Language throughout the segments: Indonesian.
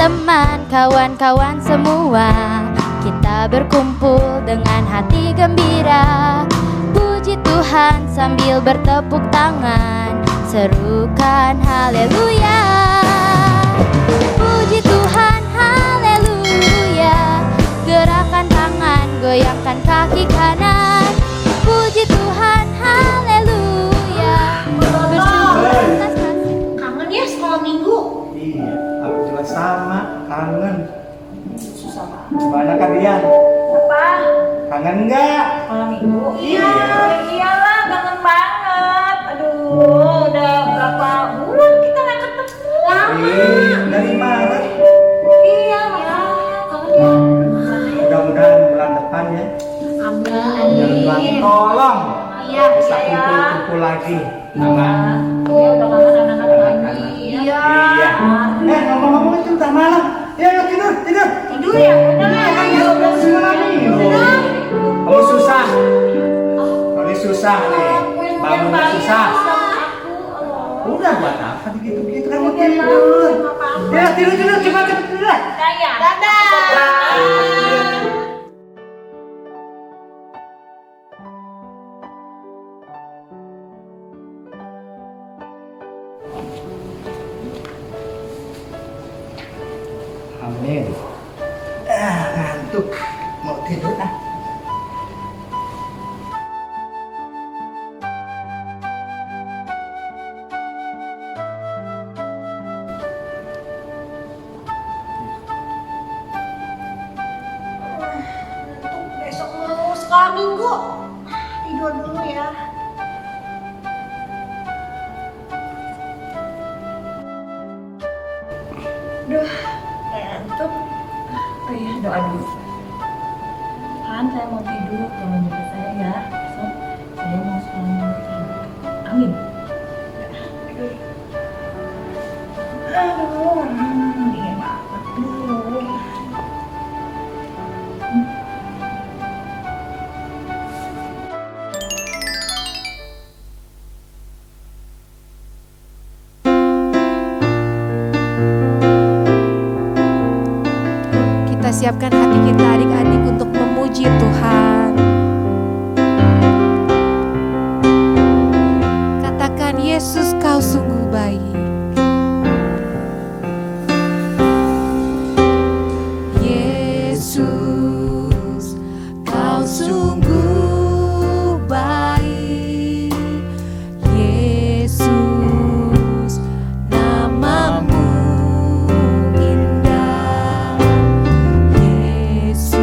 teman-teman, kawan-kawan semua, kita berkumpul dengan hati gembira. Puji Tuhan sambil bertepuk tangan, serukan haleluya. Puji Tuhan haleluya. Gerakan tangan, goyangkan kaki kanan. Puji Tuhan haleluya. Bersyukur atas kasih. Kangen ya sekolah minggu? Iya, aku juga sama, kangen. Susah banget. Gimana kalian? Apa? Kangen nggak? Sekolah minggu? Iya, iyalah kangen banget. Aduh, udah berapa bulan kita nggak ketemu? Lama. Dari Maret. Iya, makanya kangen ya. Mudah-mudahan bulan depan ya. Amin. Tolong. Iya, Bisa iya. kumpul-kumpul lagi. Aman. Iya, udah kangen anak-anak lagi. Iya. Ngomong-ngomong itu udah malam. Ya, tidur. Tidur ya? Udah lah. Kan ya udah sekolah minggu. Kamu susah. Kamu susah nih. Bangunnya susah. Udah buat apa gitu kamu tidur. Ya, tidur cepat tidur. Dadah. Amin. Ngantuk. Mau tidur ah. Besok mau sekolah minggu. Tidur dulu ya. Duh, ngantuk. Oh iya, doa dulu. Tuhan, saya mau tidur, tolong jaga saya ya. Besok saya mau sekolah minggu. Amin. Aduh, dingin banget. Aduh. Kita siapkan hati kita adik-adik untuk memuji Tuhan. Katakan, Yesus kau sungguh baik. Yesus kau sungguh baik. Yesus namamu indah. Yesus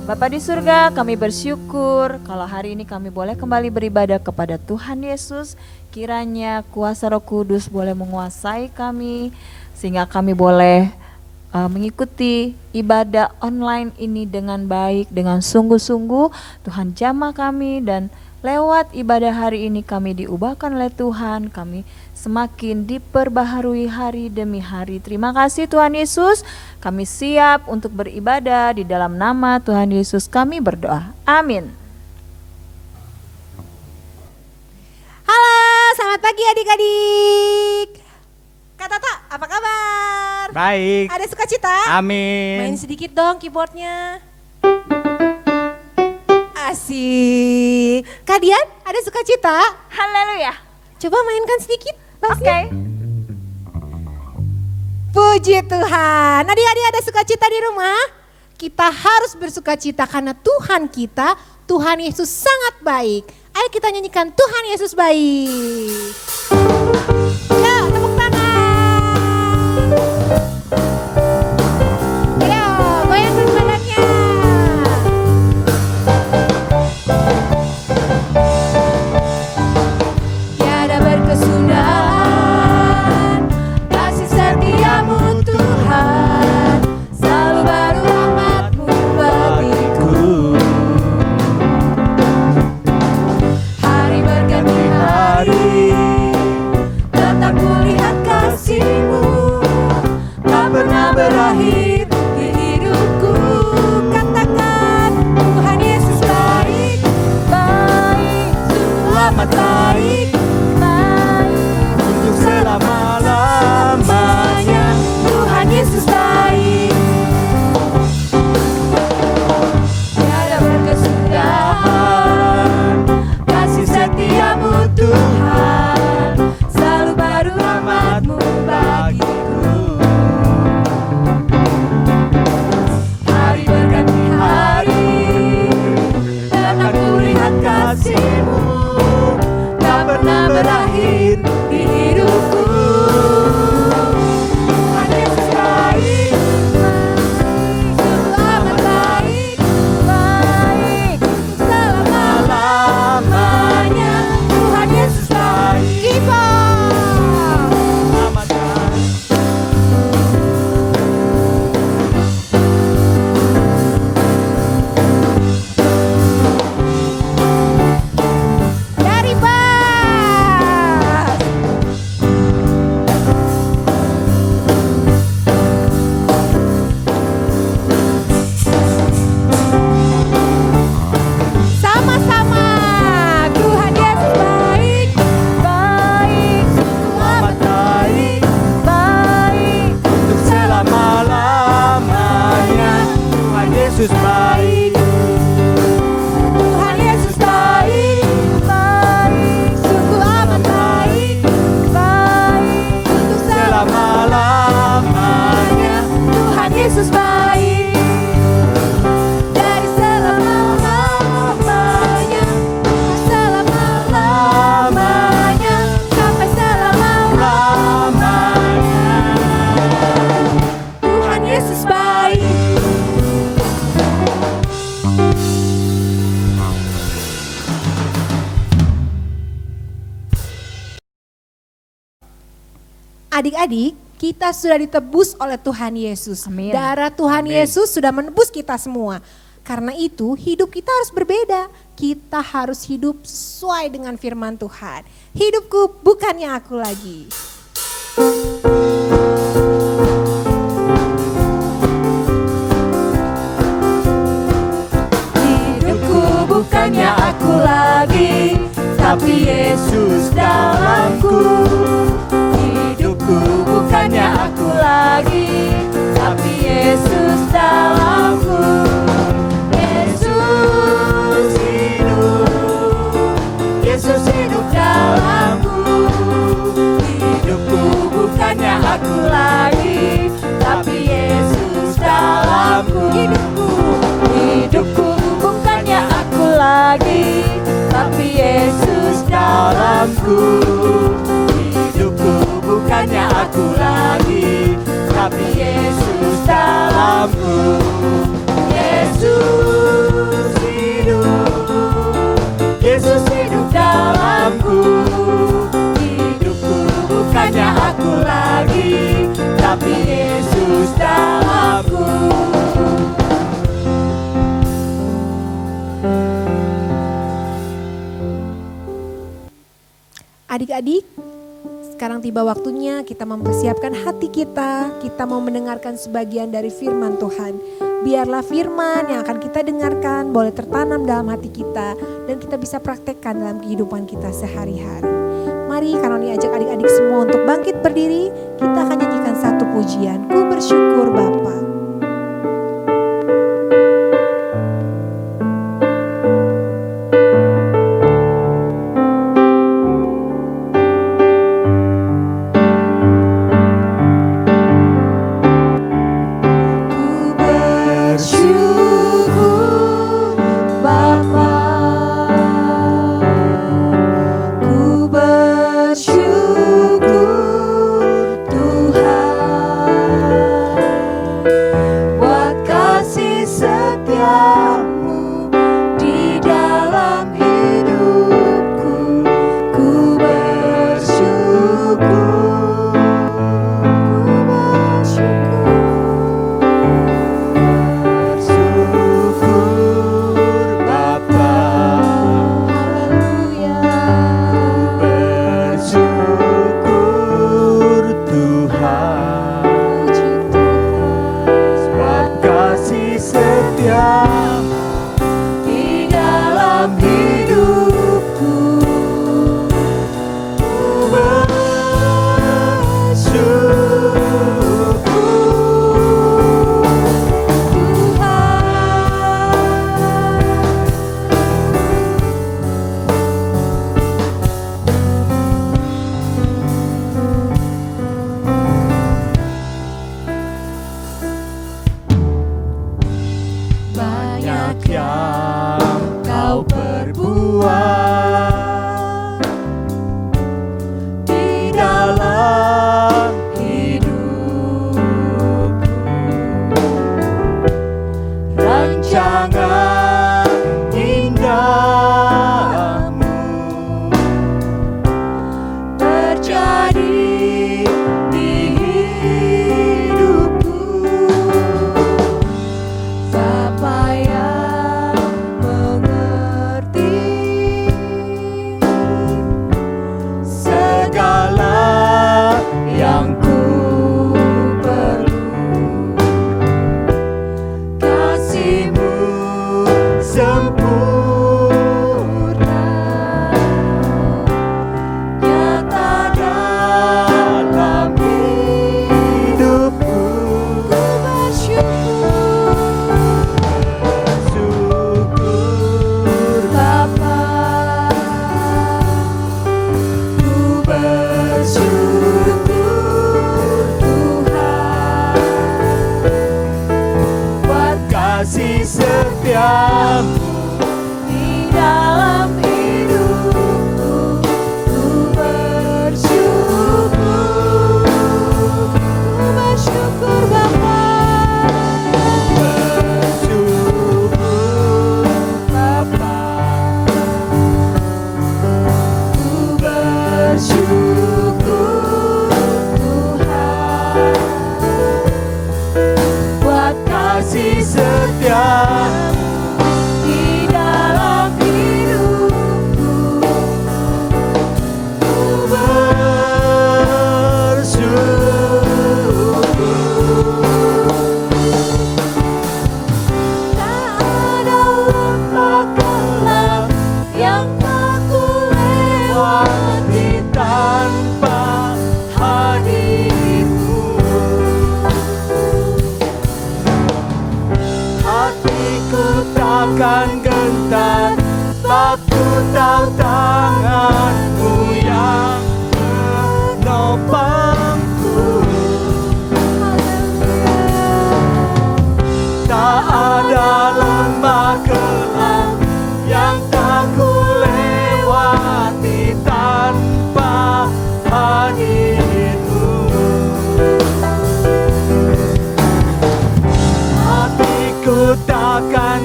Bapa di surga, kami bersyukur kalau hari ini kami boleh kembali beribadah kepada Tuhan Yesus. Kiranya kuasa Roh Kudus boleh menguasai kami sehingga kami boleh mengikuti ibadah online ini dengan baik, dengan sungguh-sungguh. Tuhan jamah kami dan lewat ibadah hari ini kami diubahkan oleh Tuhan, kami semakin diperbaharui hari demi hari. Terima kasih Tuhan Yesus, kami siap untuk beribadah di dalam nama Tuhan Yesus kami berdoa. Amin. Halo, selamat pagi adik-adik. Kak Tata, apa kabar? Baik. Ada sukacita? Amin. Main sedikit dong keyboardnya. Asik. Kak Dian, ada sukacita? Haleluya. Coba mainkan sedikit Oke. bassnya. Puji Tuhan. Adik-adik ada sukacita di rumah? Kita harus bersukacita karena Tuhan kita, Tuhan Yesus sangat baik. Ayo kita nyanyikan Tuhan Yesus baik. Yuk, tepuk tangan. Ayo, goyangkan badannya. Tiada berkesudahan kasih setiamu Tuhan, selalu baru rahmat-Mu bagiku. Hari berganti hari, tetap kulihat kasih-Mu, tak pernah berakhir di hidupku. Katakan Tuhan Yesus baik, baik, sungguh amat baik, baik, untuk selama-lamanya. Tuhan Yesus baik. Tiada berkesudahan kasih setiamu Tuhan, selalu baru rahmat-Mu bagiku. Hari berganti hari, tetap kulihat kasih-Mu, tak pernah berakhir di hidupku. Tuhan Yesus baik, sungguh amat baik, baik, untuk selama-lamanya. Tuhan Yesus baik. Keyboard. Dari bass. Sama-sama. Tuhan Yesus baik, baik, sungguh amat baik, baik, Untuk selama-lamanya Tuhan Yesus baik. Tuhan Yesus baik, baik, sungguh amat baik, baik, untuk Selama-lamanya Tuhan Yesus baik. Dari selama-lamanya, selama-lamanya, sampai selama-lamanya. Tuhan Yesus baik. Adik-adik, kita sudah ditebus oleh Tuhan Yesus. Amin. Darah Tuhan Amin. Yesus sudah menebus kita semua. Karena itu hidup kita harus berbeda. Kita harus hidup sesuai dengan firman Tuhan. Hidupku bukannya aku lagi. Hidupku bukannya aku lagi, tapi Yesus dalamku. Hidupku bukannya aku lagi, tapi Yesus dalamku. Yesus hidup, Yesus hidup dalamku. Hidupku bukannya aku lagi, tapi Yesus dalamku. Hidupku bukannya aku lagi, tapi Yesus dalamku. Hidupku bukannya aku lagi, tapi Yesus dalamku. Yesus Yesus hidup, Yesus hidup dalamku. Hidupku bukannya aku lagi, tapi Yesus dalamku. Adik-adik, sekarang tiba waktunya kita mempersiapkan hati kita. Kita mau mendengarkan sebagian dari firman Tuhan. Biarlah firman yang akan kita dengarkan boleh tertanam dalam hati kita dan kita bisa praktekkan dalam kehidupan kita sehari-hari. Mari Kanoni ajak adik-adik semua untuk bangkit berdiri. Kita akan nyanyikan satu pujian. Ku bersyukur Bapa. Takkan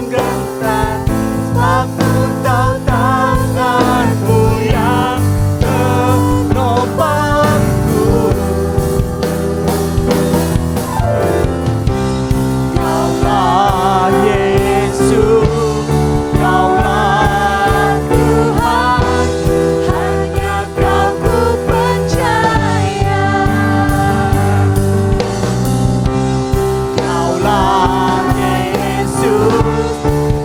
Engkau tanganmu yang menopangku. Kaulah Yesus, Kaulah Tuhan, hanya Kau ku percaya. Kaulah Yesus,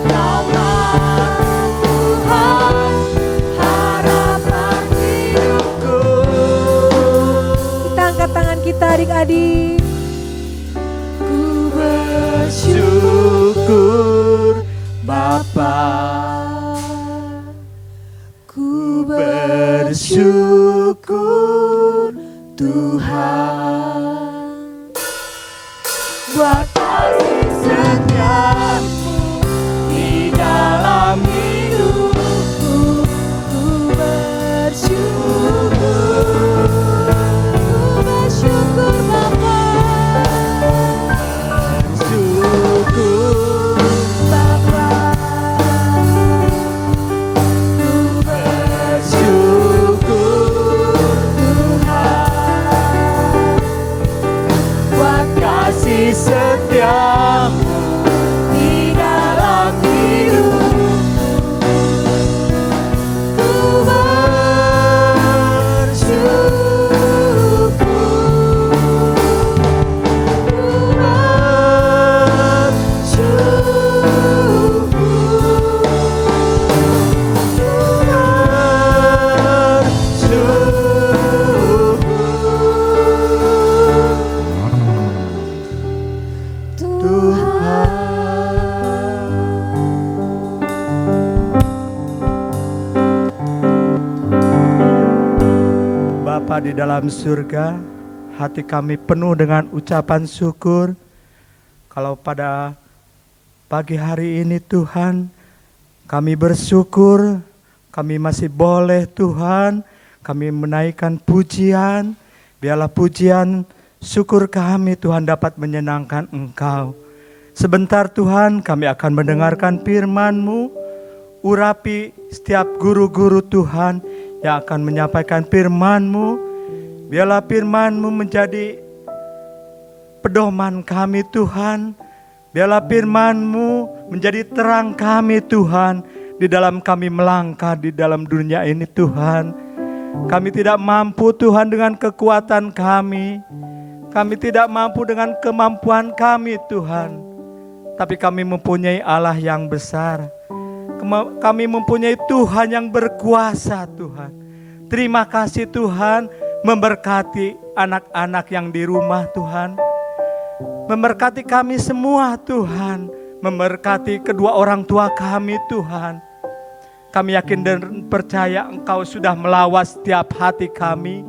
Kaulah Tuhan, harapan hidupku. Kita angkat tangan kita adik-adik. Ku bersyukur Bapa, ku bersyukur Tuhan, buat kasih setiamu di dalam hidupku. Ku bersyukur, ku bersyukur Bapa, bersyukur Bapa, ku bersyukur Tuhan, buat kasih setiamu di dalam hidupku. Ku bersyukur, Bapa di dalam surga, hati kami penuh dengan ucapan syukur. Kalau pada pagi hari ini Tuhan, kami bersyukur, kami masih boleh Tuhan, kami menaikkan pujian. Biarlah pujian syukur kami Tuhan dapat menyenangkan Engkau. Sebentar Tuhan kami akan mendengarkan firman-Mu. Urapi setiap guru-guru Tuhan yang akan menyampaikan firman-Mu. Biarlah firman-Mu menjadi pedoman kami Tuhan. Biarlah firman-Mu menjadi terang kami Tuhan, di dalam kami melangkah di dalam dunia ini Tuhan. Kami tidak mampu Tuhan dengan kekuatan kami. Kami tidak mampu dengan kemampuan kami Tuhan. Tapi kami mempunyai Allah yang besar. Kami mempunyai Tuhan yang berkuasa Tuhan. Terima kasih Tuhan, memberkati anak-anak yang di rumah Tuhan. Memberkati kami semua Tuhan. Memberkati kedua orang tua kami Tuhan. Kami yakin dan percaya Engkau sudah melawas setiap hati kami.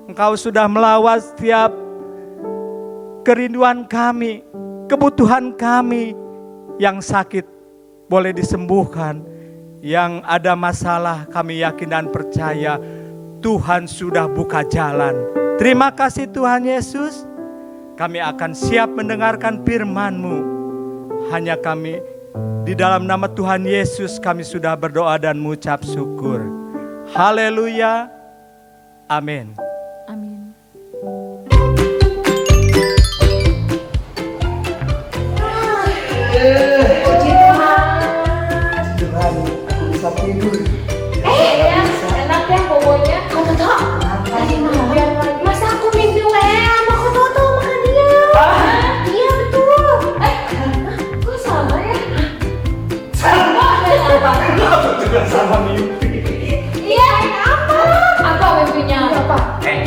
Engkau sudah melawas setiap kerinduan kami, kebutuhan kami. Yang sakit boleh disembuhkan. Yang ada masalah kami yakin dan percaya Tuhan sudah buka jalan. Terima kasih Tuhan Yesus. Kami akan siap mendengarkan firman-Mu. Hanya kami di dalam nama Tuhan Yesus kami sudah berdoa dan mengucap syukur. Haleluya. Amin. Amin. Tuhan, aku bisa tidur. Ya, enak ya pokoknya. Kau tahu? Masa aku mimpi sama kau tahu makan dia? Iya betul. Kok sama ya? Sama. Aku juga sama mimpi. Iya, apa? Apa mimpinya? Apa? Teng.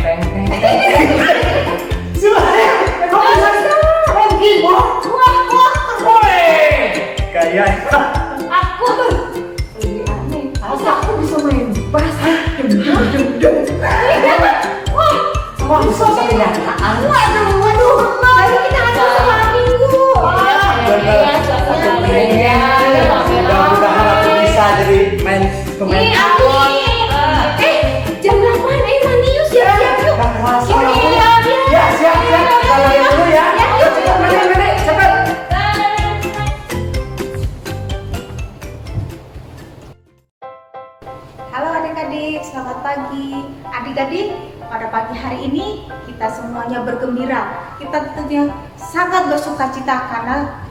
Sebenarnya, kamu bisa pergi, Bos. Woi, kayak Aku aneh. Masa aku bisa main bass? Wah, bisa kenyataan. Waduh, ayo kita ada sekolah minggu. bener. Aku pengen. Mudah-mudahan aku bisa jadi main pemain. Jam 8, mandi yuk, siap-siap yuk. Udah puasa Ini, aku. ya. Ya, siap. Kalau dulu ya. Ya, yuk. Halo adik-adik, selamat pagi. Adik-adik, pada pagi hari ini kita semuanya bergembira. Kita tentunya sangat bersukacita karena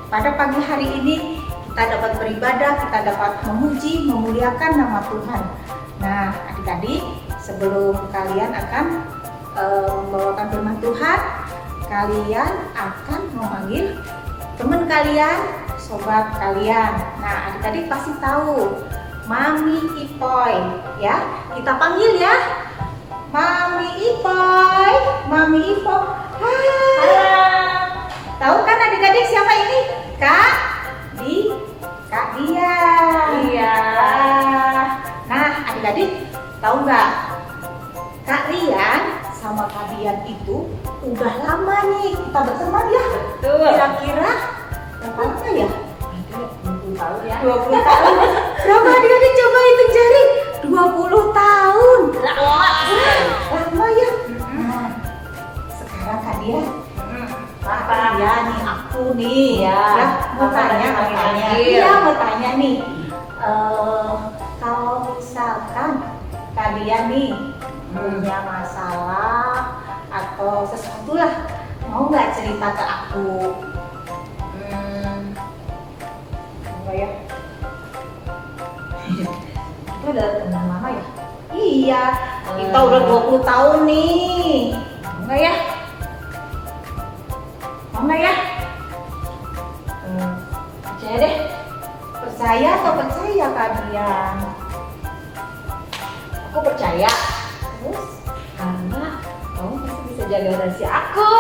pada pagi hari ini kita dapat beribadah, kita dapat memuji, memuliakan nama Tuhan. Nah, adik-adik, sebelum kalian akan membawakan firman Tuhan, kalian akan memanggil teman kalian, sobat kalian. Nah, adik-adik pasti tahu Mami Ipoy, ya. Kita panggil ya. Mami Ipoy, Mami Ipoy. Hai. Halo. Tahu kan adik-adik siapa ini? Kak Dia. Iya. Nah, adik-adik tahu nggak? Kak Rian sama Kak Dian itu udah lama nih kita berteman ya. Betul. Kira-kira berapa ya? 20 tahun ya. 20 tahun. Berapa adik-adik coba hitung jari? 20 tahun. Lama ya? Nah, sekarang Kak Dia. Apa? Iya nih, aku nih. Iya. Ya, mau Apa tanya, yang mau tanya. dipanggil? Iya, mau tanya nih. Kalau misalkan Kak Dia nih punya masalah atau sesuatu lah, mau nggak cerita ke aku? Enggak ya? Itu udah teman lama ya? Iya, kita udah 20 tahun nih. Enggak ya? Enggak ya? Percaya deh. Percaya atau percaya Kak Dian? Aku percaya. Terus? Karena kamu pasti bisa jaga rahasia aku.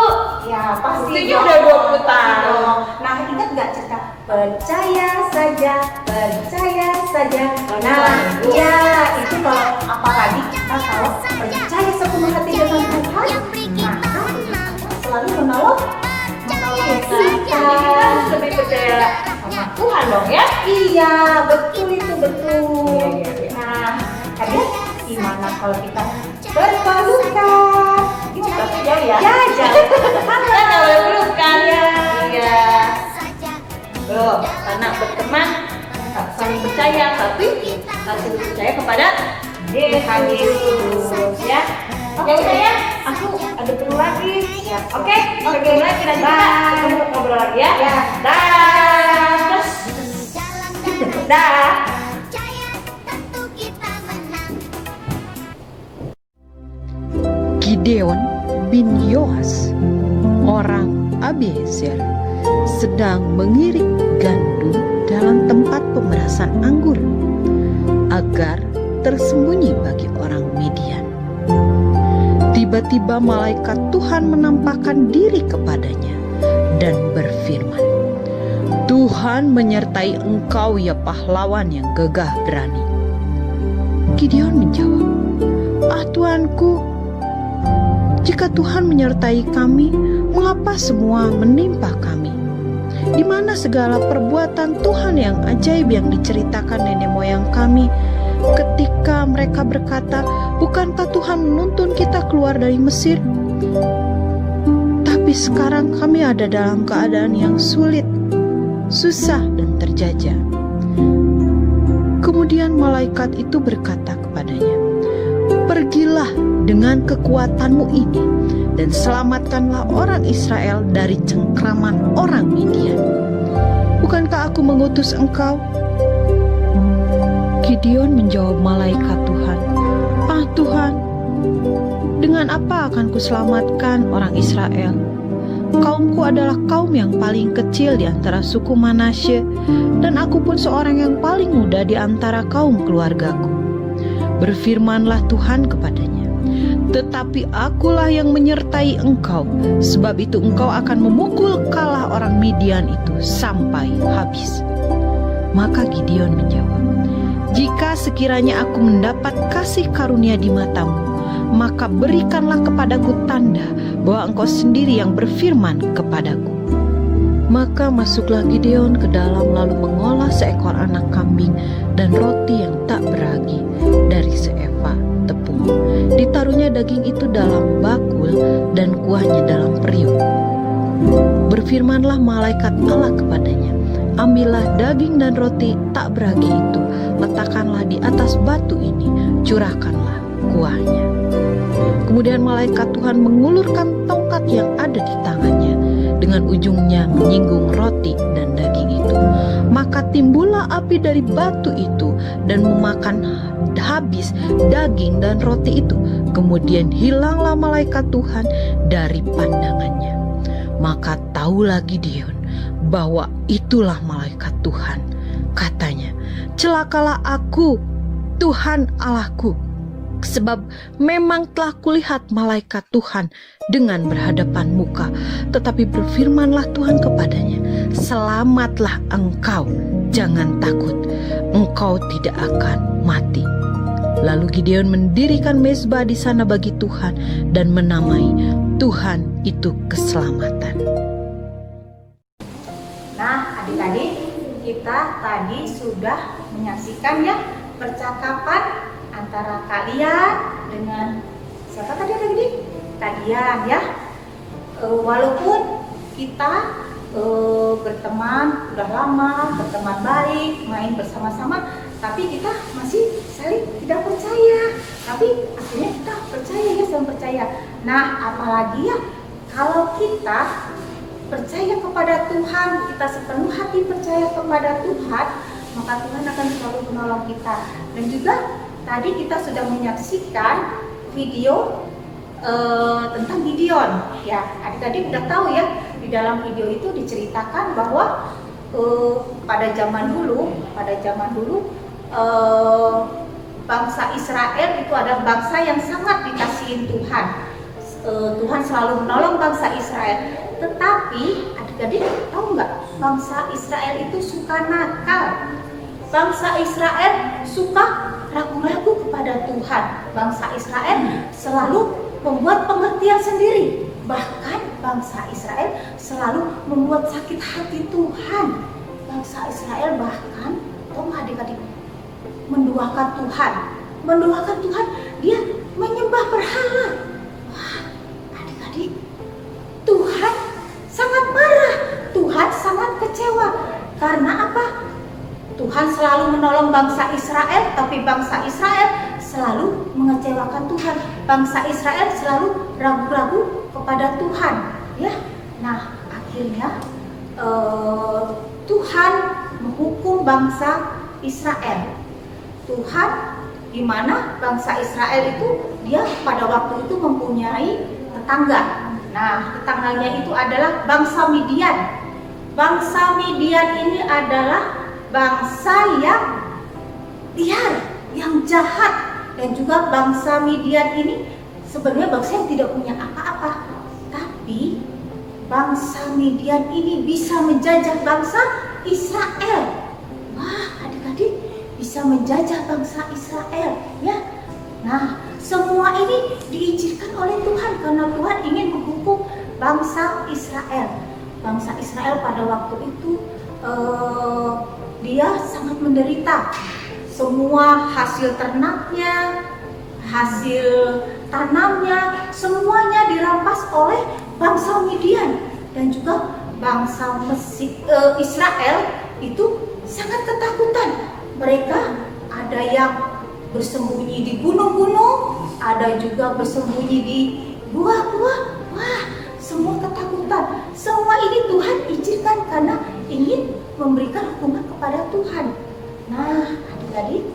Ya pasti Buktinya dong. udah 20 tahun. dong. Nah, ingat nggak cerita percaya saja, percaya saja. Nah, ya itu kalau apalagi kita kalau percaya sepenuh hati dengan Tuhan, maka Tuhan selalu menolong kita. Jadi kita harus lebih percaya sama Tuhan dong ya. Iya, betul itu betul. Iya. Nah, kalian gimana kalau kita berpelukan? Kita jauh ya. Ya, jauh. Kan nggak boleh pelukan. Iya. Loh, karena berteman saling percaya, tapi harus percaya kepada Tuhan Yesus ya. Ya udah ya, aku ada perlu lagi. Oke, kita ketemu lagi nanti kita ketemu ngobrol lagi ya. Ya. Dah. Terus. Dah. Gideon bin Yoas, orang Abiezer, sedang mengirik gandum dalam tempat pemerasan anggur agar tersembunyi bagi orang Midian. Tiba-tiba malaikat Tuhan menampakkan diri kepadanya dan berfirman, "Tuhan menyertai engkau ya pahlawan yang gagah berani." Gideon menjawab, Tuanku, jika Tuhan menyertai kami, mengapa semua menimpa kami? Di mana segala perbuatan Tuhan yang ajaib yang diceritakan nenek moyang kami ketika mereka berkata, bukankah Tuhan menuntun kita keluar dari Mesir? Tapi sekarang kami ada dalam keadaan yang sulit, susah dan terjajah. Kemudian malaikat itu berkata kepadanya, "Pergilah dengan kekuatanmu ini dan selamatkanlah orang Israel dari cengkraman orang Midian. Bukankah aku mengutus engkau?" Gideon menjawab malaikat Tuhan, Tuhan, dengan apa akan kuselamatkan orang Israel? Kaumku adalah kaum yang paling kecil di antara suku Manasye, dan aku pun seorang yang paling muda di antara kaum keluargaku. Berfirmanlah Tuhan kepadanya, "Tetapi akulah yang menyertai engkau, sebab itu engkau akan memukul kalah orang Midian itu sampai habis." Maka Gideon menjawab, "Jika sekiranya aku mendapat kasih karunia di matamu, maka berikanlah kepadaku tanda bahwa engkau sendiri yang berfirman kepadaku." Maka masuklah Gideon ke dalam lalu mengolah seekor anak kambing dan roti yang tak beragi dari seeva tepung. Ditaruhnya daging itu dalam bakul dan kuahnya dalam periuk. Berfirmanlah malaikat Allah kepadanya, ambillah daging dan roti tak beragi itu, letakkanlah di atas batu ini, curahkanlah kuahnya. Kemudian malaikat Tuhan mengulurkan tongkat yang ada di tangannya, dengan ujungnya menyinggung roti dan daging itu. Maka timbullah api dari batu itu dan memakan habis daging dan roti itu. Kemudian hilanglah malaikat Tuhan dari pandangannya. Maka tahulah Gideon bahwa itulah malaikat Tuhan. Katanya, celakalah aku, Tuhan Allahku, sebab memang telah kulihat malaikat Tuhan dengan berhadapan muka. Tetapi berfirmanlah Tuhan kepadanya, selamatlah engkau, jangan takut, engkau tidak akan mati. Lalu Gideon mendirikan mezbah di sana bagi Tuhan dan menamai Tuhan itu keselamatan. Nah, adik-adik, kita tadi sudah menyaksikan ya percakapan antara kalian dengan siapa tadi adik-adik? Kalian ya. Walaupun kita berteman udah lama, berteman baik, main bersama-sama, tapi kita masih saling tidak percaya. Tapi akhirnya kita percaya ya, saling percaya. Nah, apalagi ya kalau kita percaya kepada Tuhan, kita sepenuh hati percaya kepada Tuhan, maka Tuhan akan selalu menolong kita. Dan juga tadi kita sudah menyaksikan video tentang Gideon. Ya, adik-adik udah tahu ya, di dalam video itu diceritakan bahwa pada zaman dulu bangsa Israel itu adalah bangsa yang sangat dikasihi Tuhan. Tuhan selalu menolong bangsa Israel. Tetapi adik-adik tahu nggak, bangsa Israel itu suka nakal. Bangsa Israel suka ragu-ragu kepada Tuhan. Bangsa Israel selalu membuat pengertian sendiri. Bahkan bangsa Israel selalu membuat sakit hati Tuhan. Bangsa Israel bahkan, tahu nggak adik-adik, menduakan Tuhan. Menduakan Tuhan, dia menyembah berhala. Wah, adik-adik, Tuhan sangat marah. Tuhan sangat kecewa. Karena apa? Tuhan selalu menolong bangsa Israel, tapi bangsa Israel selalu mengecewakan Tuhan. Bangsa Israel selalu ragu-ragu kepada Tuhan, ya. Nah, akhirnya Tuhan menghukum bangsa Israel. Tuhan, di mana bangsa Israel itu dia pada waktu itu mempunyai tetangga. Nah, tetangganya itu adalah bangsa Midian. Bangsa Midian ini adalah bangsa yang liar, yang jahat. Dan juga bangsa Midian ini sebenarnya bangsa yang tidak punya apa-apa. Tapi bangsa Midian ini bisa menjajah bangsa Israel. Wah, adik-adik, bisa menjajah bangsa Israel, ya. Nah, semua ini diizinkan oleh Tuhan karena Tuhan ingin menghukum bangsa Israel. Bangsa Israel pada waktu itu dia sangat menderita. Semua hasil ternaknya, hasil tanamnya, semuanya dirampas oleh bangsa Midian. Dan juga bangsa Israel itu sangat ketakutan. Mereka ada yang bersembunyi di gunung-gunung, ada juga bersembunyi di gua-gua. Wah, semua ketakutan. Semua ini Tuhan izinkan karena ingin memberikan hukuman kepada Tuhan. Nah, adik-adik,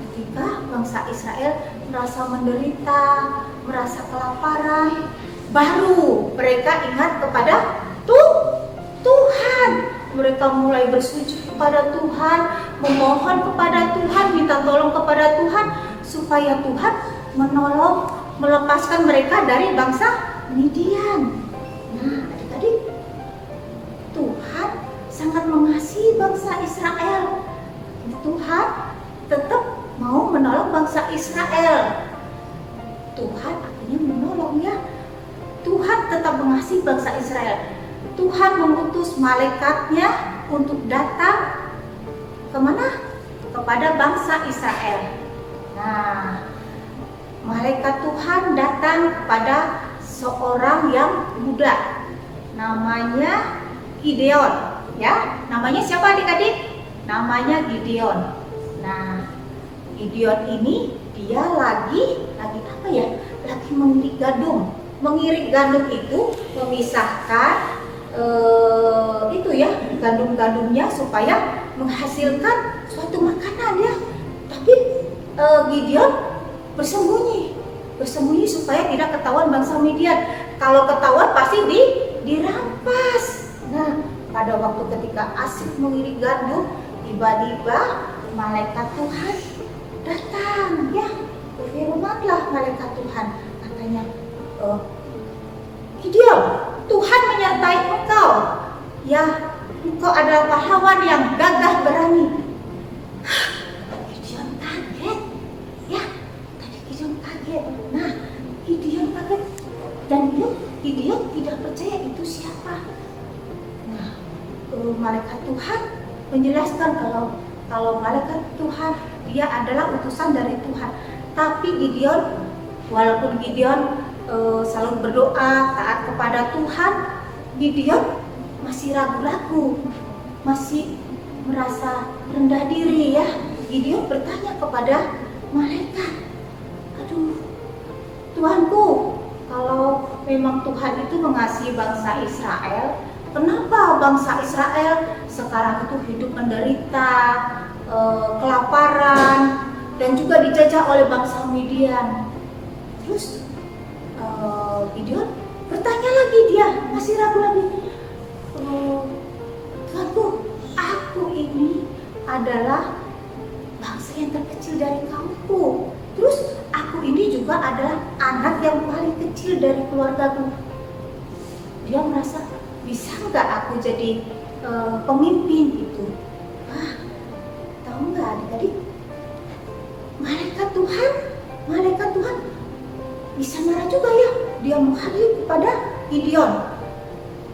ketika bangsa Israel merasa menderita, merasa kelaparan, baru mereka ingat kepada Tuhan. Mereka mulai bersujud kepada Tuhan, memohon kepada Tuhan, minta tolong kepada Tuhan supaya Tuhan menolong, melepaskan mereka dari bangsa Midian. Nah, adik-adik, Tuhan sangat mengasihi bangsa Israel. Tuhan tetap mau menolong bangsa Israel. Tuhan akhirnya menolong, ya. Tuhan tetap mengasihi bangsa Israel. Tuhan mengutus malaikatnya untuk datang kemana? Kepada bangsa Israel. Nah, malaikat Tuhan datang kepada seorang yang muda, namanya Gideon. ya. Namanya siapa adik-adik? Namanya Gideon. Nah, Gideon ini dia lagi apa ya? Lagi mengirik gandum. Mengirik gandum itu memisahkan itu ya, gandum-gandumnya supaya menghasilkan suatu makanan ya. Tapi Gideon bersembunyi supaya tidak ketahuan bangsa Midian. Kalau ketahuan pasti dirampas. Nah, pada waktu ketika asik mengirik gandum, tiba-tiba malaikat Tuhan datang ya. Berfirmanlah malaikat Tuhan, katanya, Gideon, Tuhan menyertai engkau. Ya, engkau adalah pahlawan yang gagah berani. Gideon kaget. Ya, tadi Gideon kaget. Nah, Gideon kaget. Dan Gideon tidak percaya itu siapa. Nah, malaikat Tuhan menjelaskan kalau malaikat Tuhan dia adalah utusan dari Tuhan. Tapi Gideon, walaupun Gideon selalu berdoa taat kepada Tuhan, Gideon masih ragu-ragu, masih merasa rendah diri ya. Gideon bertanya kepada malaikat, aduh Tuhanku, kalau memang Tuhan itu mengasihi bangsa Israel, kenapa bangsa Israel sekarang itu hidup menderita, kelaparan, dan juga dijajah oleh bangsa Midian? Terus Gideon bertanya lagi, dia masih ragu lagi. Tuhanku, aku ini adalah bangsa yang terkecil dari kaumku. Terus aku ini juga adalah anak yang paling kecil dari keluargaku. Dia merasa, bisa nggak aku jadi pemimpin gitu? Wah, tahu nggak adik-adik? Malaikat Tuhan bisa marah juga ya. Dia menghadap kepada Gideon.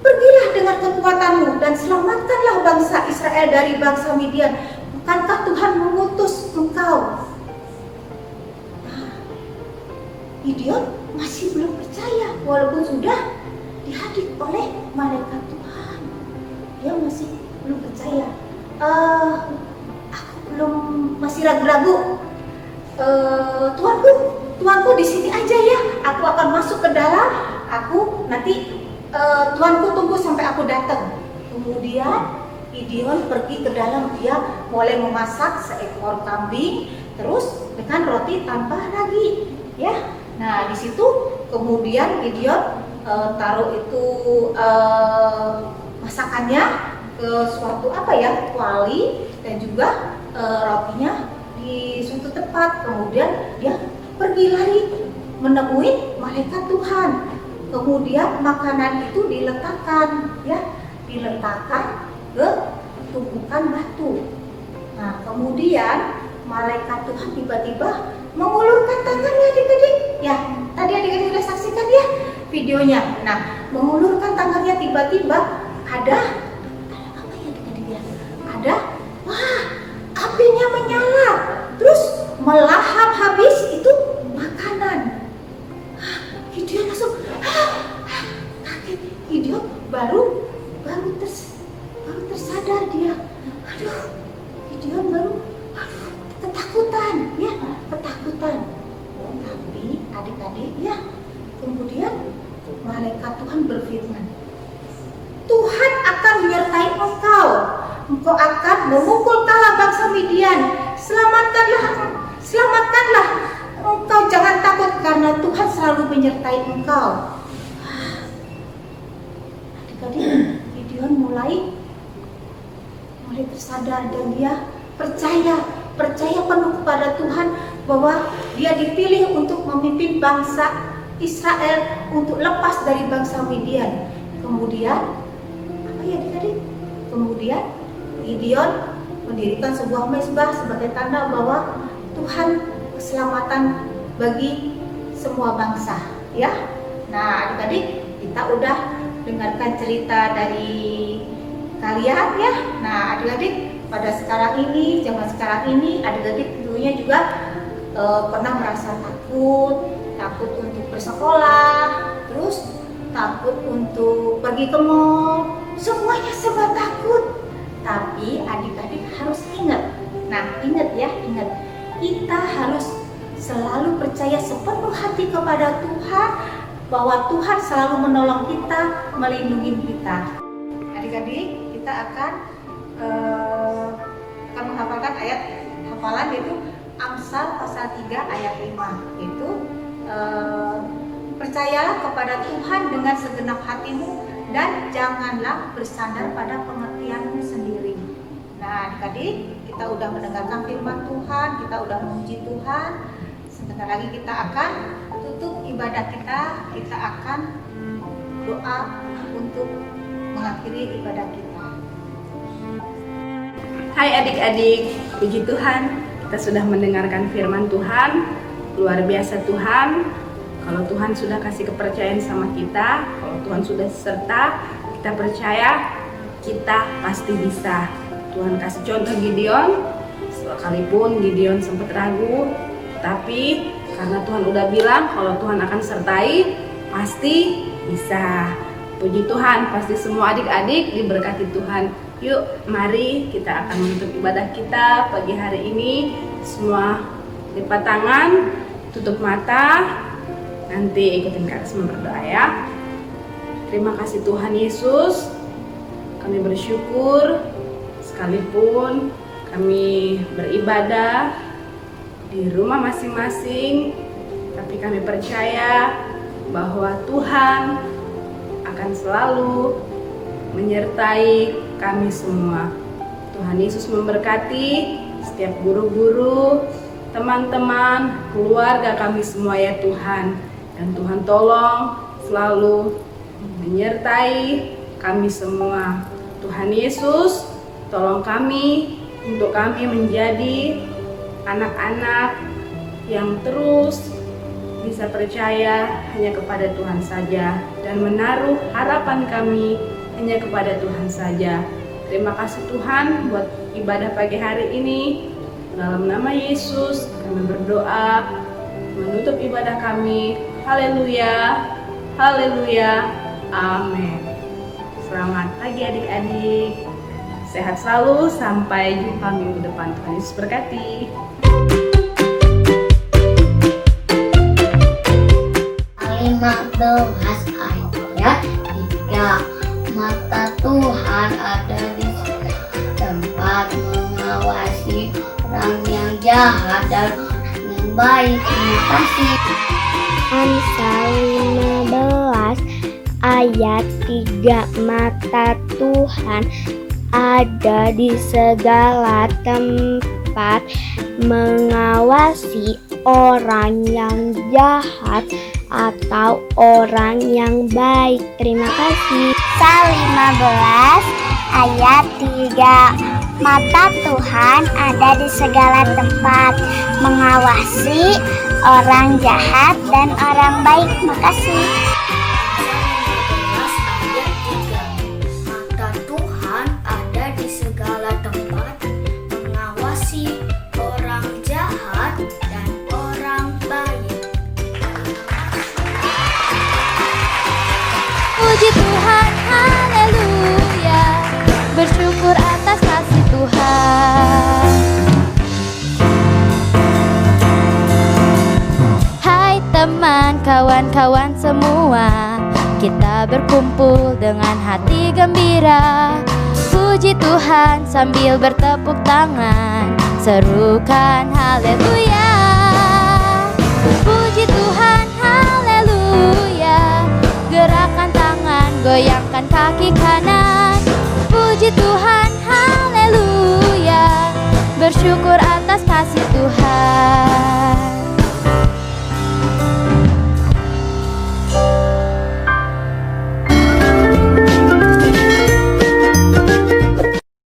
Pergilah dengan kekuatanmu dan selamatkanlah bangsa Israel dari bangsa Midian. Bukankah Tuhan mengutus engkau? Nah, Gideon masih belum percaya walaupun sudah dihadir oleh malaikat Tuhan. Dia masih belum percaya. Aku masih ragu-ragu. Tuanku di sini aja ya. Aku akan masuk ke dalam. Aku nanti Tuanku tunggu sampai aku datang. Kemudian Gideon pergi ke dalam. Dia mulai memasak seekor kambing, terus dengan roti tanpa ragi. Ya. Nah di situ kemudian Gideon taruh itu masakannya ke suatu kuali, dan juga rotinya di suatu tempat. Kemudian dia pergi lari menemui malaikat Tuhan. Kemudian makanan itu diletakkan ke tumpukan batu. Nah kemudian malaikat Tuhan tiba-tiba mengulurkan tangannya adik-adik. Ya tadi adik-adik sudah saksikan ya videonya. Nah mengulurkan tangannya, tiba-tiba ada apa ya adik-adik ya? Wah, apinya menyala, terus melahap habis itu makanan. Gideon langsung kaget. Gideon baru tersadar dia. Gideon baru ketakutan. Tapi adik-adik ya, kemudian malaikat Tuhan berfirman, Tuhan akan menyertai engkau. Engkau akan memukul kalah bangsa Midian. Selamatkanlah. Engkau jangan takut karena Tuhan selalu menyertai engkau. Adik-adik, Gideon mulai tersadar dan dia percaya penuh kepada Tuhan bahwa dia dipilih untuk memimpin bangsa Israel untuk lepas dari bangsa Midian. Kemudian adik-adik? Kemudian Gideon mendirikan sebuah mezbah sebagai tanda bahwa Tuhan keselamatan bagi semua bangsa, ya. Nah, adik-adik, kita udah dengarkan cerita dari kalian ya. Nah, adik-adik, pada zaman sekarang ini adik-adik tentunya juga pernah merasa takut untuk bersekolah, terus takut untuk pergi ke mall, semuanya serba takut. Tapi adik-adik harus ingat. Nah, ingat ya, ingat. Kita harus selalu percaya sepenuh hati kepada Tuhan, bahwa Tuhan selalu menolong kita, melindungi kita. Adik-adik, kita akan menghafalkan ayat hafalan, yaitu Amsal pasal 3 ayat 5, yaitu percayalah kepada Tuhan dengan segenap hatimu dan janganlah bersandar pada pengertianmu sendiri. Nah, adik-adik, kita udah mendengarkan firman Tuhan, kita udah memuji Tuhan. Sebentar lagi kita akan tutup ibadah kita akan doa untuk mengakhiri ibadah kita. Hai adik-adik, puji Tuhan, kita sudah mendengarkan firman Tuhan. Luar biasa Tuhan. Kalau Tuhan sudah kasih kepercayaan sama kita, kalau Tuhan sudah serta, kita percaya kita pasti bisa. Tuhan kasih contoh Gideon, sekalipun Gideon sempat ragu, tapi karena Tuhan udah bilang kalau Tuhan akan sertai, pasti bisa. Puji Tuhan, pasti semua adik-adik diberkati Tuhan. Yuk, mari kita akan menutup ibadah kita pagi hari ini. Semua lipat tangan, tutup mata. Nanti ikutin Kak Asma berdoa ya. Terima kasih Tuhan Yesus. Kami bersyukur sekalipun kami beribadah di rumah masing-masing, tapi kami percaya bahwa Tuhan akan selalu menyertai kami semua. Tuhan Yesus memberkati setiap guru-guru, teman-teman, keluarga kami semua ya Tuhan. Dan Tuhan tolong selalu menyertai kami semua. Tuhan Yesus, tolong kami untuk kami menjadi anak-anak yang terus bisa percaya hanya kepada Tuhan saja dan menaruh harapan kami hanya kepada Tuhan saja. Terima kasih Tuhan buat ibadah pagi hari ini. Dalam nama Yesus kami berdoa menutup ibadah kami. Haleluya, haleluya, amin. Selamat pagi adik-adik. Sehat selalu, sampai jumpa minggu depan. Tuhan Yesus berkati. Kalimat 12 ayat 3. Mata Tuhan ada di tempat mengawasi orang yang jahat dan orang yang baik. Terima kasih. Amsal 15 ayat 3. Mata Tuhan ada di segala tempat mengawasi orang yang jahat atau orang yang baik. Terima kasih. Amsal 15 ayat 3. Mata Tuhan ada di segala tempat mengawasi orang jahat dan orang baik. Makasih. Mata Tuhan ada di segala tempat mengawasi orang jahat dan orang baik. Puji Tuhan, haleluya. Bersyukur atas kasih Tuhan. Hai teman, kawan-kawan semua, kita berkumpul dengan hati gembira. Puji Tuhan sambil bertepuk tangan, serukan haleluya. Puji Tuhan, haleluya. Gerakan tangan, goyangkan kaki kanan. Puji Tuhan, haleluya.